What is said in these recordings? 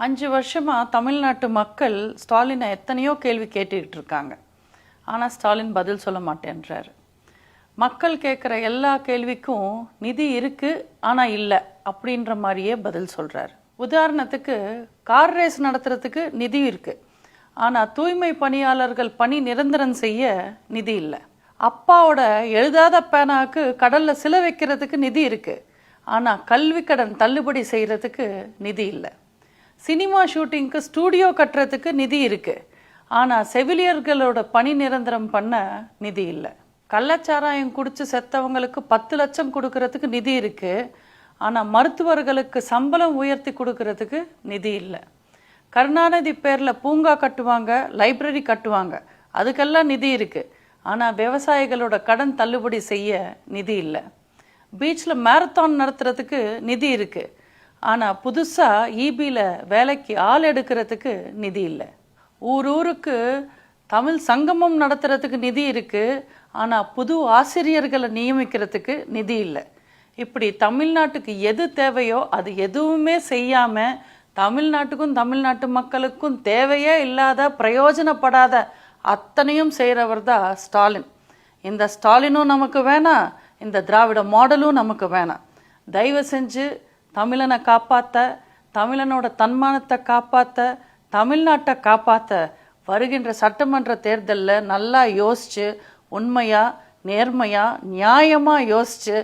5 வருஷமா தமிழ்நாட்டு மக்கள் ஸ்டாலினை எத்தனையோ கேள்வி கேட்டுக்கிட்டு இருக்காங்க. ஆனால் ஸ்டாலின் பதில் சொல்ல மாட்டேன்றாரு. மக்கள் கேட்குற எல்லா கேள்விக்கும் நிதி இருக்குது ஆனால் இல்லை அப்படின்ற மாதிரியே பதில் சொல்கிறாரு. உதாரணத்துக்கு கார் ரேஸ் நடத்துறதுக்கு நிதி இருக்குது, ஆனால் தூய்மை பணியாளர்கள் பணி நிரந்தரம் செய்ய நிதி இல்லை. அப்பாவோட எழுதாத பேனாவுக்கு கடலில் சிலை வைக்கிறதுக்கு நிதி இருக்குது, ஆனால் கல்வி கடன் தள்ளுபடி செய்கிறதுக்கு நிதி இல்லை. சினிமா ஷூட்டிங்க்கு ஸ்டூடியோ கட்டுறதுக்கு நிதி இருக்குது, ஆனால் செவிலியர்களோட பணி நிரந்தரம் பண்ண நிதி இல்லை. கள்ளச்சாராயம் குடிச்சு செத்தவங்களுக்கு 10 லட்சம் கொடுக்கறதுக்கு நிதி இருக்குது, ஆனால் மருத்துவர்களுக்கு சம்பளம் உயர்த்தி கொடுக்கறதுக்கு நிதி இல்லை. கருணாநிதி பேரில் பூங்கா கட்டுவாங்க, லைப்ரரி கட்டுவாங்க, அதுக்கெல்லாம் நிதி இருக்குது, ஆனால் விவசாயிகளோட கடன் தள்ளுபடி செய்ய நிதி இல்லை. பீச்சில் மேரத்தான் நடத்துறதுக்கு நிதி இருக்குது, ஆனால் புதுசாக ஈபியில் வேலைக்கு ஆள் எடுக்கிறதுக்கு நிதி இல்லை. ஊருக்கு தமிழ் சங்கமம் நடத்துறதுக்கு நிதி இருக்குது, ஆனால் புது ஆசிரியர்களை நியமிக்கிறதுக்கு நிதி இல்லை. இப்படி தமிழ்நாட்டுக்கு எது தேவையோ அது எதுவுமே செய்யாமல் தமிழ்நாட்டுக்கும் தமிழ்நாட்டு மக்களுக்கும் தேவையே இல்லாத பிரயோஜனப்படாத அத்தனையும் செய்கிறவர் தான் ஸ்டாலின். இந்த ஸ்டாலினும் நமக்கு வேணாம், இந்த திராவிட மாடலும் நமக்கு வேணாம். தயவு செஞ்சு தமிழனை காப்பாற்ற, தமிழனோட தன்மானத்தை காப்பாற்ற, தமிழ்நாட்டை காப்பாற்ற வருகின்ற சட்டமன்ற தேர்தலில் நல்லா யோசித்து உண்மையாக நேர்மையாக நியாயமாக யோசித்து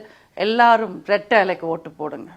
எல்லாரும் ரெட்டை இலைக்கு ஓட்டு போடுங்க.